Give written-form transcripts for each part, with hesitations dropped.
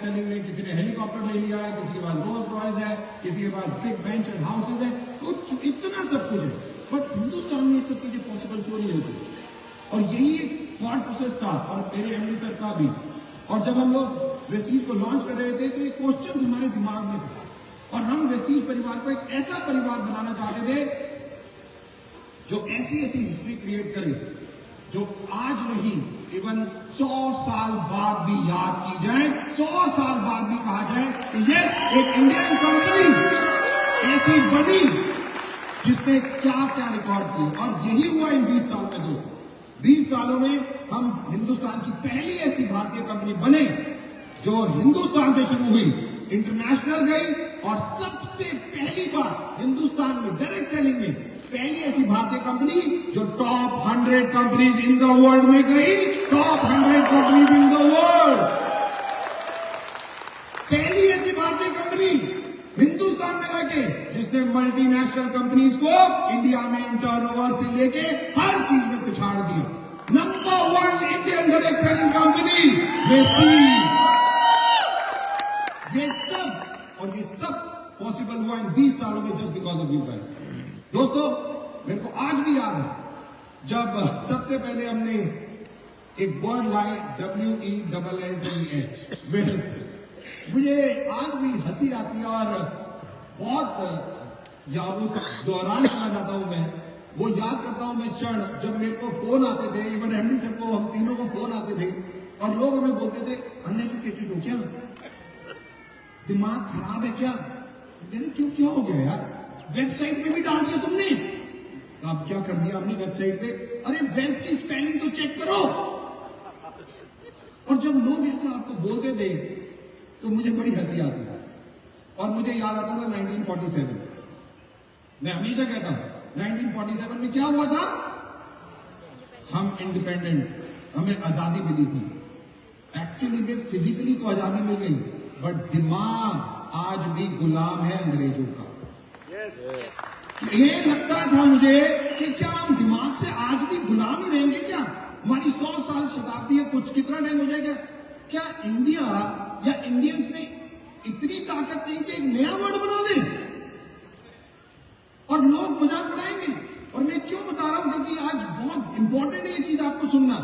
Selling में किसी ने हेलीकॉप्टर ले लिया है, किसी के पास रोल्स रॉयस है, किसी के पास बिग बेंच एंड हाउसेज है, कुछ इतना सब कुछ है। बट हिंदुस्तान में ये सब चीजें पॉसिबल क्यों नहीं होती? और यही एक थॉट प्रोसेस था और मेरे एमडी सर का भी। और जब हम लोग वेस्टीज को लॉन्च कर रहे थे तो ये क्वेश्चन हमारे दिमाग में था और हम वेस्टीज परिवार को एक ऐसा परिवार बनाना चाहते थे जो ऐसी ऐसी हिस्ट्री क्रिएट करे जो आज नहीं इवन 100 साल बाद भी याद की जाए, 100 साल बाद भी कहा जाए कि यस, एक इंडियन कंपनी ऐसी बनी जिसने क्या क्या रिकॉर्ड किए। और यही हुआ इन 20 सालों में दोस्तों। 20 सालों में हम हिंदुस्तान की पहली ऐसी भारतीय कंपनी बने जो हिंदुस्तान से शुरू हुई, इंटरनेशनल गई और सबसे पहली बार हिंदुस्तान में डायरेक्ट सेलिंग में पहली ऐसी भारतीय कंपनी जो top 100 companies in the world में गई, top 100 companies in the world. पहली ऐसी भारतीय कंपनी हिंदुस्तान में रह के जिसने मल्टीनेशनल कंपनीज को इंडिया में इन टर्नओवर से लेके हर चीज में पिछाड़ दिया। Number 1 Indian direct selling company Vestige. ये सब पॉसिबल हुआ इन 20 सालों में just because of you guys. दोस्तों, मेरे को आज भी याद है जब सबसे पहले हमने एक वर्ड लाए WELLTH, वेल्थ। मुझे आज भी हंसी आती है और बहुत या उस दौरान चला जाता हूं मैं, वो याद करता हूं मैं क्षण जब मेरे को फोन आते थे, इवन एमडी सर को, हम तीनों को फोन आते थे और लोग हमें बोलते थे अनएजुकेटेड हो क्या, दिमाग खराब है क्या? क्यों, क्या हो गया यार? वेबसाइट पे भी डाल दिया तुमने। अब क्या कर दिया हमने वेबसाइट पे? अरे वेल्थ की स्पेलिंग तो चेक करो। और जब लोग ऐसा आपको बोलते थे तो मुझे बड़ी हंसी आती थी और मुझे याद आता था 1947। मैं हमेशा कहता हूं 1947 में क्या हुआ था? हम इंडिपेंडेंट, हमें आजादी मिली थी। एक्चुअली में फिजिकली तो आजादी मिल गई बट दिमाग आज भी गुलाम है अंग्रेजों का। ये लगता था मुझे कि क्या हम दिमाग से आज भी गुलाम ही रहेंगे क्या? हमारी 100 साल शताब्दी है, कुछ कितना टाइम हो जाएगा? क्या इंडिया या इंडियंस में इतनी ताकत नहीं कि एक नया वर्ड बना दे और लोग मजाक उड़ाएंगे? और मैं क्यों बता रहा हूं? क्योंकि आज बहुत इंपॉर्टेंट है ये चीज आपको सुनना।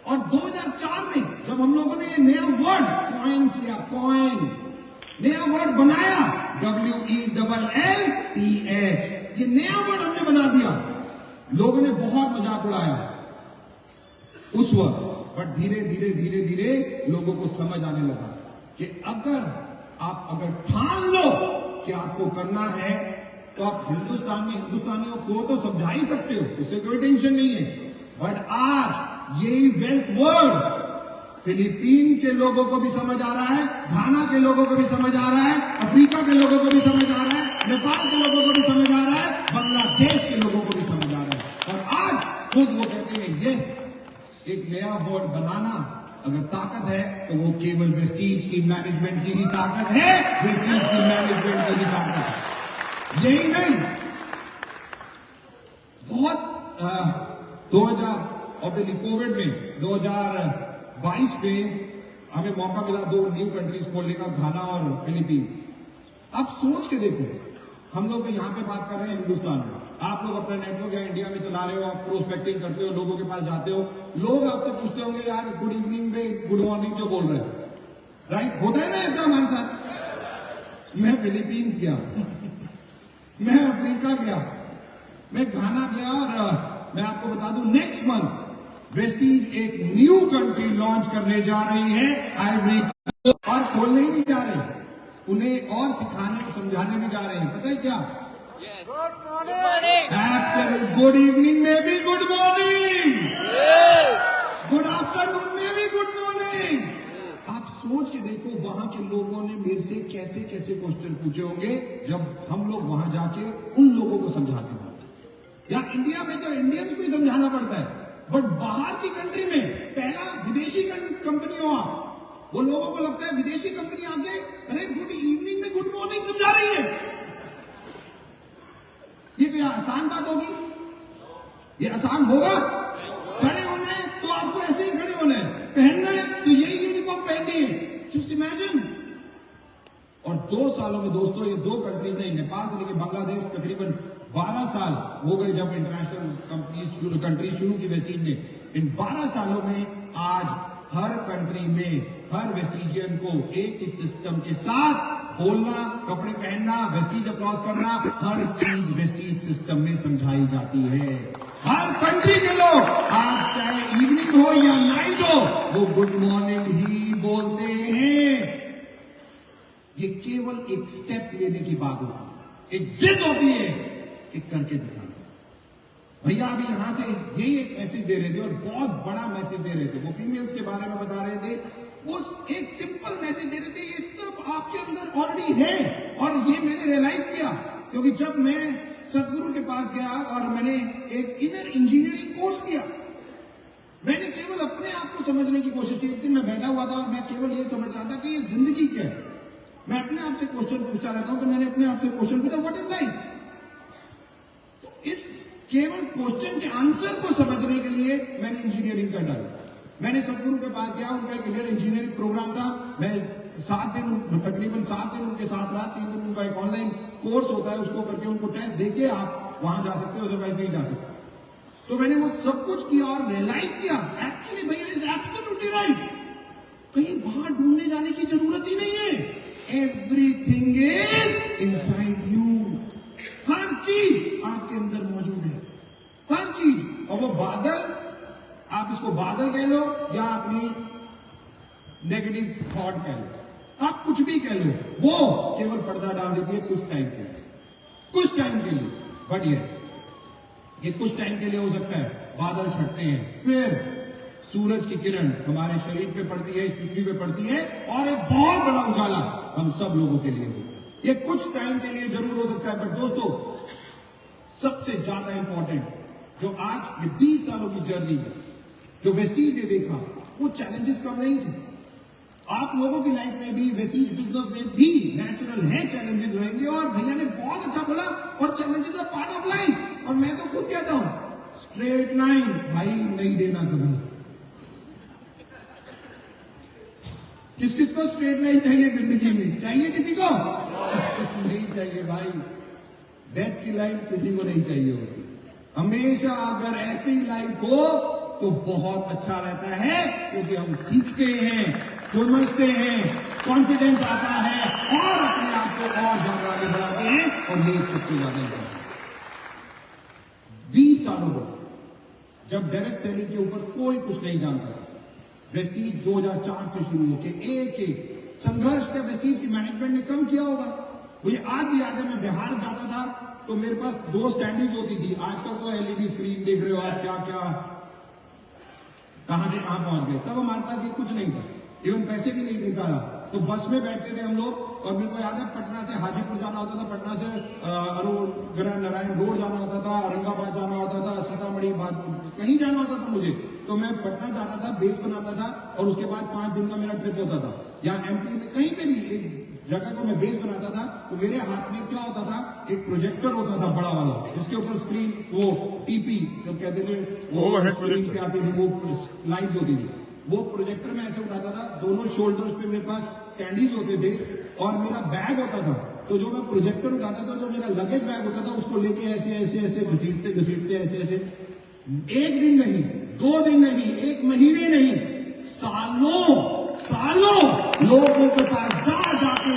और 2004 में जब हम लोगों ने ये नया वर्ड कॉइन किया, नया वर्ड बनाया WELLTH, ये नया वर्ड हमने बना दिया, लोगों ने बहुत मजाक उड़ाया उस वक्त। बट धीरे धीरे धीरे धीरे लोगों को समझ आने लगा कि अगर ठान लो कि आपको करना है तो आप हिंदुस्तान में हिंदुस्तानियों को तो समझा ही सकते हो, उससे कोई टेंशन नहीं है। बट आज यही वेल्थ वर्ड फिलीपीन के लोगों को भी समझ आ रहा है, घाना के लोगों को भी समझ आ रहा है, अफ्रीका के लोगों को भी समझ आ रहा है, नेपाल के लोगों को भी समझ आ रहा है, बांग्लादेश के लोगों को भी समझ आ रहा है। और आज खुद वो कहते हैं यस, एक नया वर्ड बनाना अगर ताकत है तो वो केवल वेस्टीज की मैनेजमेंट की ही ताकत है, वेस्टीज की मैनेजमेंट की ही ताकत है। यही नहीं, बहुत 2000 कोविड में 2022 में हमें मौका मिला 2 न्यू कंट्रीज खोलने का, घाना और फिलीपींस। आप सोच के देखो, हम लोग यहाँ पे बात कर रहे हैं हिंदुस्तान में, आप लोग अपना नेटवर्क या इंडिया में चला रहे हो, आप प्रोस्पेक्टिंग करते हो, लोगों के पास जाते हो, लोग आपसे पूछते होंगे यार गुड इवनिंग में गुड मॉर्निंग जो बोल रहे हैं, राइट? होता है ना ऐसा हमारे साथ। मैं फिलीपींस गया मैं अफ्रीका गया, मैं घाना गया और मैं आपको बता दूं नेक्स्ट मंथ वेस्टीज एक न्यू कंट्री लॉन्च करने जा रही है, आइवरी कोस्ट। और खोलने ही नहीं जा रहे, उन्हें और सिखाने और समझाने भी जा रहे हैं। पता है क्या? गुड मॉर्निंग, गुड इवनिंग में भी गुड मॉर्निंग, गुड आफ्टरनून में भी गुड मॉर्निंग। आप सोच के देखो वहां के लोगों ने मेरे से कैसे कैसे क्वेश्चन पूछे होंगे जब हम लोग वहां जाके उन लोगों को समझाते हैं। या इंडिया में तो इंडियंस को ही समझाना पड़ता है, बट बाहर की कंट्री में पहला विदेशी कंपनी हो आप, वो लोगों को लगता है विदेशी कंपनी आके अरे गुड इवनिंग में गुड मॉर्निंग समझा रही है। ये कोई आसान बात होगी? ये आसान होगा? खड़े होना है तो आपको ऐसे ही खड़े होना है, पहनना है तो यही यूनिफॉर्म पहननी है, जस्ट इमेजिन। और 2 सालों में दोस्तों, ये 2 कंट्रीज नहीं, नेपाल से लेकर बांग्लादेश तकरीबन 12 साल हो गए जब इंटरनेशनल कंट्रीज शुरू की वेस्टीज ने। इन 12 सालों में आज हर कंट्री में हर वेस्टिजियन को एक ही सिस्टम के साथ बोलना, कपड़े पहनना, वेस्टीज अप्लॉज करना, हर चीज वेस्टीज सिस्टम में समझाई जाती है। हर कंट्री के लोग आज चाहे इवनिंग हो या नाइट हो, वो गुड मॉर्निंग ही बोलते हैं। ये केवल एक स्टेप लेने की बात होती है, एक जिद होती है कि करके दिखाना। भैया अभी यहां से यही एक मैसेज दे रहे थे और बहुत बड़ा मैसेज दे रहे थे। वो फीमेल्स के बारे में बता रहे थे, वो एक सिंपल मैसेज दे रहे थे, ये सब आपके अंदर ऑलरेडी है। और ये मैंने रियलाइज किया क्योंकि जब मैं सदगुरु के पास गया और मैंने एक इनर इंजीनियरिंग कोर्स किया, मैंने केवल अपने आप को समझने की कोशिश की। एक दिन मैं बैठा हुआ था और मैं केवल ये समझ रहा था कि ये जिंदगी क्या है। मैं अपने आप से क्वेश्चन पूछता रहता हूं, तो मैंने अपने आप से क्वेश्चन पूछा, व्हाट इज लाइफ? तो इस केवल क्वेश्चन के आंसर को समझने के लिए मैंने इंजीनियरिंग कर डाली। मैंने सदगुरु के पास गया, उनका एक इंजीनियरिंग प्रोग्राम था। मैं 7 दिन, तकरीबन 7 दिन उनके साथ रहा। 3 दिन उनका एक ऑनलाइन कोर्स होता है, उसको करके उनको टेस्ट देके आप वहां जा सकते हो, अदरवाइज नहीं जा सकते। तो मैंने वो सब कुछ किया और रियलाइज किया, एक्चुअली भैया इज एब्सोल्युटली राइट। कहीं बाहर ढूंढने जाने की जरूरत ही नहीं है। Everything is inside you. हर चीज आपके अंदर मौजूद है, हर चीज। और वो बादल, आप इसको बादल कह लो या अपनी नेगेटिव थॉट कह लो, आप कुछ भी कह लो, वो केवल पर्दा डाल देती है कुछ टाइम के लिए, कुछ टाइम के लिए। बट यस, ये कुछ टाइम के लिए हो सकता है। बादल छटते हैं, फिर सूरज की किरण हमारे शरीर पे पड़ती है, इस पृथ्वी पे पड़ती है और एक बहुत बड़ा उजाला हम सब लोगों के लिए होता है। ये कुछ टाइम के लिए जरूर हो सकता है। बट दोस्तों, सबसे ज्यादा इंपॉर्टेंट जो आज ये 20 सालों की जर्नी में जो वेस्टीज ने देखा, वो चैलेंजेस कम नहीं थे। आप लोगों की लाइफ में भी, वेस्टीज बिजनेस में भी नेचुरल है चैलेंजेस रहेंगे। और भैया ने बहुत अच्छा बोला, और challenges are part of life. और मैं तो खुद कहता हूं, स्ट्रेट लाइन भाई नहीं देना कभी। किस किस को स्ट्रेट लाइन चाहिए जिंदगी में? चाहिए किसी को? नहीं चाहिए भाई। डेथ की लाइन किसी को नहीं चाहिए होती। हमेशा अगर ऐसी लाइफ हो तो बहुत अच्छा रहता है, क्योंकि हम सीखते हैं, समझते हैं, कॉन्फिडेंस आता है और अपने आप को और ज्यादा आगे बढ़ाते हैं। और ये सबसे ज्यादा इंपॉर्टेंट। 20 सालों बाद जब डायरेक्ट सेलिंग के ऊपर कोई कुछ नहीं जानता था, वेस्टीज 2004 से शुरू होकर एक संघर्ष का वेस्टीज की मैनेजमेंट ने कम किया होगा। मुझे आज भी याद है, मैं बिहार जाता था तो मेरे पास 2 स्टैंडीज होती थी। आजकल तो एलईडी स्क्रीन देख रहे हो आप, क्या क्या कहां से कहां पहुंच गए। तब हमारे पास ये कुछ नहीं था, इवन पैसे भी नहीं देता था। तो बस में बैठते थे हम लोग, और मेरे को याद है पटना से हाजीपुर जाना होता था, पटना से अरुण नारायण रोड जाना होता था, औरंगाबाद जाना होता था, सीतामढ़ी कहीं जाना होता था मुझे। तो मैं पटना जाता था, बेस बनाता था, और उसके बाद 5 दिन का मेरा ट्रिप होता था। या एमपी में कहीं पे भी एक जगह को मैं बेस बनाता था, तो मेरे हाथ में क्या होता था, एक प्रोजेक्टर होता था बड़ा वाला, जिसके ऊपर स्क्रीन, वो टीपी जब कहते थे, वो स्क्रीन पे आती थी, वो लाइट्स होती थी। वो प्रोजेक्टर में ऐसे उठाता था, दोनों शोल्डर्स पे मेरे पास स्टैंडीज होते थे, और मेरा बैग होता था। तो जो मैं प्रोजेक्टर उठाता था, जो मेरा लगेज बैग होता था, उसको लेके ऐसे ऐसे ऐसे घसीटते घसीटते ऐसे ऐसे, 1 दिन नहीं, 2 दिन नहीं, 1 महीने नहीं, सालों लोगों के पास जा जाके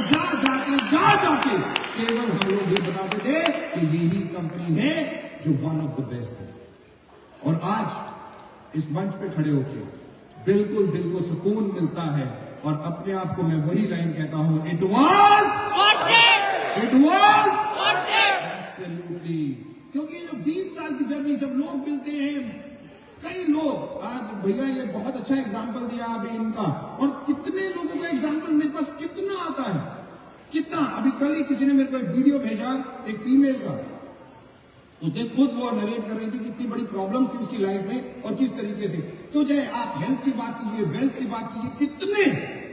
केवल हम लोग ये बताते थे कि यही कंपनी है जो वन ऑफ द बेस्ट है। और आज इस मंच पे खड़े होके बिल्कुल दिल को सुकून मिलता है। और अपने आप को मैं वही लाइन कहता हूं, इट वॉज एब्सोल्युटली। क्योंकि ये जो 20 साल की जर्नी, जब लोग मिलते हैं, कई लोग, आज भैया ये बहुत अच्छा एग्जाम्पल दिया अभी इनका, और कितने लोगों का एग्जाम्पल मेरे पास कितना आता है, कितना। अभी कल ही किसी ने मेरे को एक वीडियो भेजा, एक फीमेल का, तो देख खुद वो नरेट कर रही थी कितनी बड़ी प्रॉब्लम थी उसकी लाइफ में और किस तरीके से। तो चाहे आप हेल्थ की बात कीजिए, वेल्थ की बात कीजिए, कितने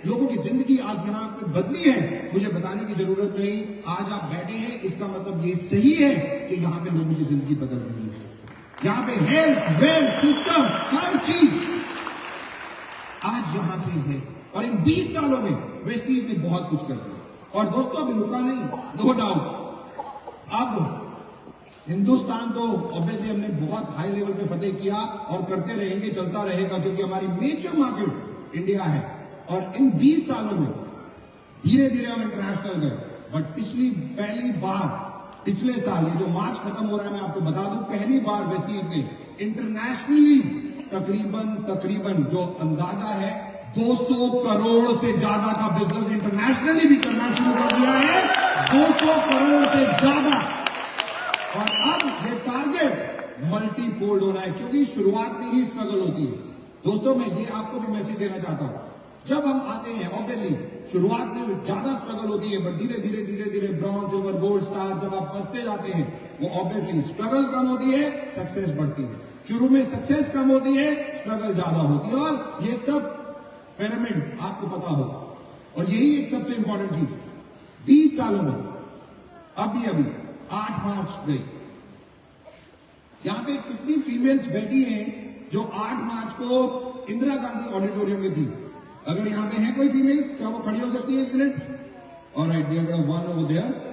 लोगों की जिंदगी आज यहाँ पे बदली है, मुझे बताने की जरूरत नहीं। आज आप बैठे हैं, इसका मतलब ये सही है कि यहाँ पे लोगों की जिंदगी बदल रही है। यहाँ पे हेल्थ, वेल्थ, सिस्टम, हर चीज आज यहां से है। और इन 20 सालों में वेस्टीज ने बहुत कुछ कर दिया। और दोस्तों अभी रुका नहीं, नो डाउट। अब हिंदुस्तान तो ऑब्वियसली हमने बहुत हाई लेवल पे फतेह किया और करते रहेंगे, चलता रहेगा, क्योंकि हमारी मेजर मार्केट इंडिया है। और इन 20 सालों में धीरे धीरे हम इंटरनेशनल गए। बट पहली बार पिछले साल, ये जो मार्च खत्म हो रहा है, मैं आपको बता दूं, पहली बार वेस्टीज ने इंटरनेशनली तकरीबन जो अंदाजा है 200 करोड़ से ज्यादा का बिजनेस इंटरनेशनली भी करना शुरू कर दिया है। 200 करोड़ से ज्यादा। और अब ये टारगेट मल्टीफोल्ड होना है, क्योंकि शुरुआत में ही स्ट्रगल होती है। दोस्तों मैं ये आपको भी मैसेज देना चाहता हूं, जब हम आते हैं ऑब्वियसली शुरुआत में ज्यादा स्ट्रगल होती है, बट धीरे धीरे ब्रॉन्ज, सिल्वर, गोल्ड, स्टार जब आप बढ़ते जाते हैं, वो ऑब्वियसली स्ट्रगल कम होती है, सक्सेस बढ़ती है। शुरू में सक्सेस कम होती है, स्ट्रगल ज्यादा होती है। और ये सब पिरामिड आपको पता हो। और यही एक सबसे इंपॉर्टेंट चीज, 20 सालों में अभी 8 मार्च गई, यहां पे कितनी फीमेल्स बैठी हैं जो 8 मार्च को इंदिरा गांधी ऑडिटोरियम में थी? अगर यहां पे है कोई फीमेल्स, क्या वो खड़ी हो सकती है एक minute? Alright, we have one over there.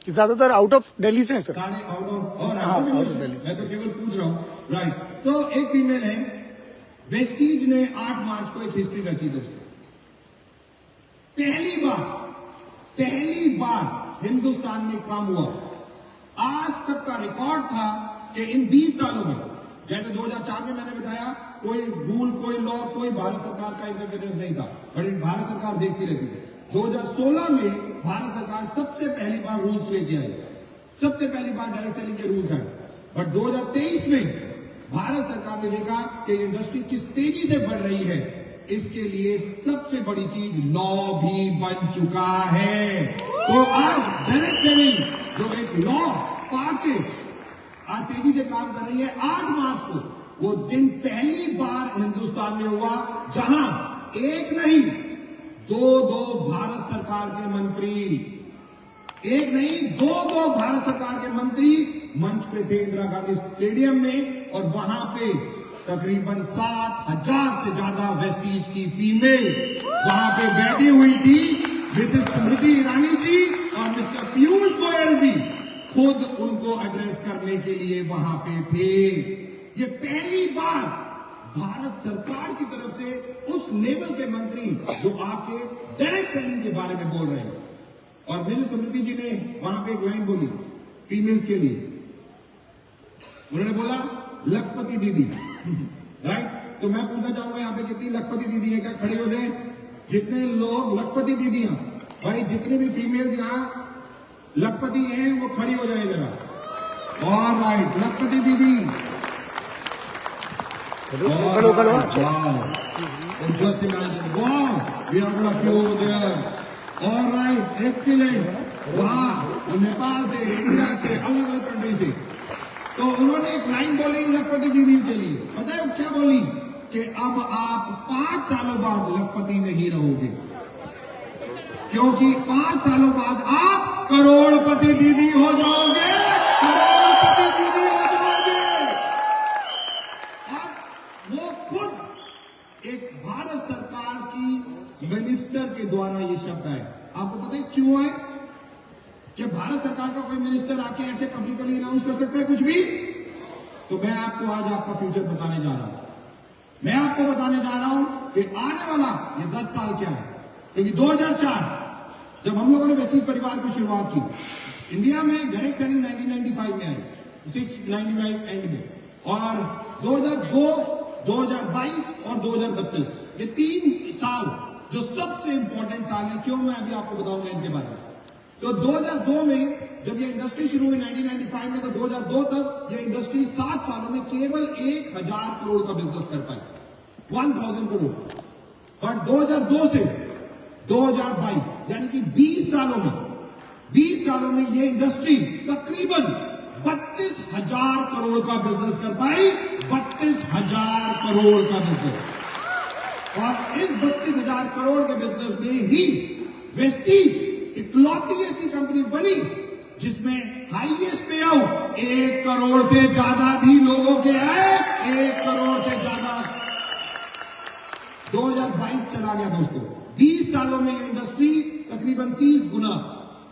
ज्यादातर आउट ऑफ दिल्ली से हैं सर। सारे आउट ऑफ दिल्ली। मैं तो केवल पूछ रहा हूं। राइट, तो एक फीमेल है। वेस्टीज ने 8 मार्च को एक हिस्ट्री रची दोस्तों। पहली बार हिंदुस्तान में काम हुआ। आज तक का रिकॉर्ड था कि इन 20 सालों में, जैसे 2004 में मैंने बताया, कोई रूल, कोई लॉ, कोई भारत सरकार का इंटरफेरेंस नहीं था, बट भारत सरकार देखती रहती थी। 2016 में भारत सरकार सबसे पहली बार रूल्स लेके आई, सबसे पहली बार डायरेक्ट सेलिंग के रूल्स आए। बट 2023 में भारत सरकार ने देखा कि इंडस्ट्री किस तेजी से बढ़ रही है, इसके लिए सबसे बड़ी चीज लॉ भी बन चुका है। तो आज डायरेक्ट सेलिंग जो एक लॉ पाके आज तेजी से काम कर रही है। 8 मार्च को वो दिन पहली बार हिंदुस्तान में हुआ जहां एक नहीं दो भारत सरकार के मंत्री, एक नहीं दो भारत सरकार के मंत्री मंच पे थे इंदिरा गांधी स्टेडियम में। और वहां पे तकरीबन 7,000 से ज्यादा वेस्टीज की फीमेल वहां पे बैठी हुई थी। मिसेस स्मृति ईरानी जी और मिस्टर पीयूष गोयल जी खुद उनको एड्रेस करने के लिए वहां पे थे। ये पहली बार भारत सरकार की तरफ से उस लेवल के मंत्री जो आके डायरेक्ट सेलिंग के बारे में बोल रहे हैं। और मिसेस स्मृति जी ने वहां पे एक लाइन बोली फीमेल्स के लिए। उन्होंने बोला लखपति दीदी। राइट, तो मैं पूछना चाहूंगा यहाँ पे कितनी लखपति दीदी है? क्या खड़े हो जाए जितने लोग लखपति दीदी हैं? भाई जितने भी फीमेल्स यहाँ लखपति हैं वो खड़ी हो जाए जरा। ऑलराइट, लखपति दीदी। Alright, excellent. वाह, नेपाल से, इंडिया से, अलग अलग कंट्री से। तो उन्होंने एक लाइन बोली लखपति दीदी के लिए, पता है वो क्या बोली? कि अब आप 5 सालों बाद लखपति नहीं रहोगे, क्योंकि 5 सालों बाद आप करोड़पति दीदी हो जाओगे। करोड़पति दीदी हो जाओगे। और वो खुद एक भारत सरकार की मिनिस्टर के द्वारा ये शब्द आए। आपको पता है क्यों आए? कि भारत सरकार का कोई मिनिस्टर आके ऐसे पब्लिकली अनाउंस कर सकता है कुछ भी? तो मैं आपको आज आपका फ्यूचर बताने जा रहा हूं। मैं आपको बताने जा रहा हूं कि आने वाला ये 10 साल क्या है। क्योंकि 2004 जब हम लोगों ने वेस्टीज परिवार की शुरुआत की, इंडिया में डायरेक्ट सेलिंग 1995 में आई, 695 एंड में। और 2002, 2022 और 2032 ये 3 साल जो सबसे इंपॉर्टेंट साल है। क्यों? मैं अभी आपको बताऊंगा इनके बारे में। तो 2002 में जब ये इंडस्ट्री शुरू हुई 1995 में, तो 2002 तक ये इंडस्ट्री 7 सालों में केवल 1,000 करोड़ का बिजनेस कर पाई, 1000 करोड़। बट 2002 से 2022 यानी कि 20 सालों में ये इंडस्ट्री तकरीबन 32,000 करोड़ का बिजनेस कर पाई। 32,000 करोड़ का बिजनेस। और इस 32,000 करोड़ के बिजनेस में ही वेस्टीज इकलौती ऐसी कंपनी बनी जिसमें हाईएस्ट पे आउट 1 करोड़ से ज्यादा भी लोगों के आए। 1 करोड़ से ज्यादा चला गया दोस्तों। 20 सालों में ये इंडस्ट्री तकरीबन 30 गुना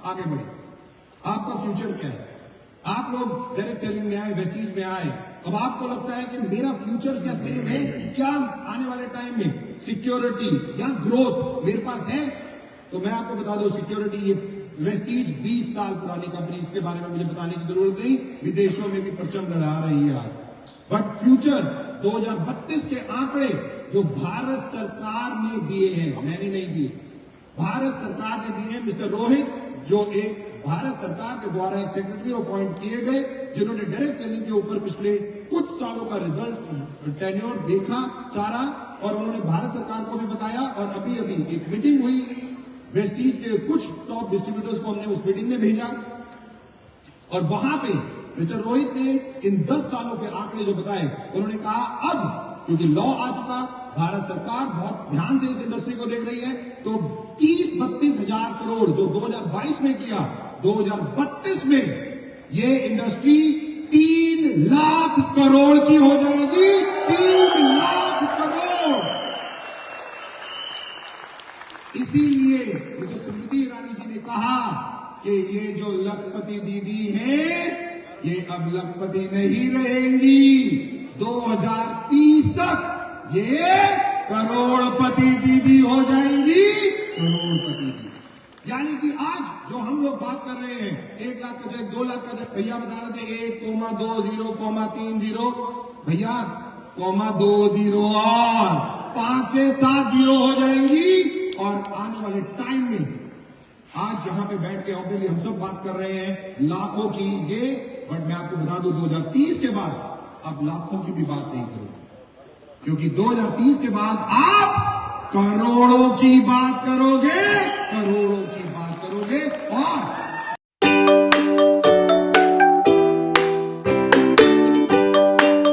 आगे बढ़ी। आपका फ्यूचर क्या है? आप लोग डायरेक्ट सेलिंग में आए, वेस्टीज में आए, अब आपको लगता है कि मेरा फ्यूचर क्या सेम है क्या आने वाले टाइम में? सिक्योरिटी या ग्रोथ मेरे पास है? तो मैं आपको बता दूं, सिक्योरिटी, ये वेस्टीज 20 साल पुरानी कंपनी, इसके बारे में मुझे बताने की जरूरत नहीं, विदेशों में भी परचम लहरा रही है आज। बट फ्यूचर 2032 के आंकड़े जो भारत सरकार ने दिए हैं, मैंने नहीं दिए, भारत सरकार ने दिए हैं। मिस्टर रोहित, जो एक भारत सरकार के द्वारा एक सेक्रेटरी अपॉइंट किए गए, जिन्होंने डायरेक्ट सेलिंग के ऊपर पिछले कुछ सालों का रिजल्ट टेन्योर देखा सारा, और उन्होंने भारत सरकार को भी बताया। और अभी अभी एक मीटिंग हुई, वेस्टीज के कुछ टॉप डिस्ट्रीब्यूटर्स को हमने उस मीटिंग में भेजा, और वहां पे मिस्टर रोहित ने इन 10 सालों के आंकड़े जो बताए, उन्होंने कहा अब क्योंकि लॉ आ चुका, भारत सरकार बहुत ध्यान से इस इंडस्ट्री को देख रही है, तो 30-32 हजार करोड़ जो 2022 में किया, 2032 में ये इंडस्ट्री 3 लाख करोड़ की हो जाएगी। 3 लाख करोड़। इसीलिए मिसेस स्मृति ईरानी जी ने कहा कि ये जो लखपति दीदी है, ये अब लखपति नहीं रहेंगी। 2030 तक ये करोड़पति दीदी हो जाएंगी। करोड़पति दीदी यानी कि आज जो हम लोग बात कर रहे हैं, 1 लाख का चेक, 2 लाख का चेक, भैया बता रहे थे 1,20,30 भैया, 2 और 5 से 7 जीरो हो जाएंगी। और आने वाले टाइम में आज जहां पे बैठ के ऑब्वियसली हम सब बात कर रहे हैं लाखों की ये, बट मैं आपको बता दूं 2030 के बाद आप लाखों की भी बात नहीं करोगे, क्योंकि 2030 के बाद आप करोड़ों की बात करोगे। करोड़ों की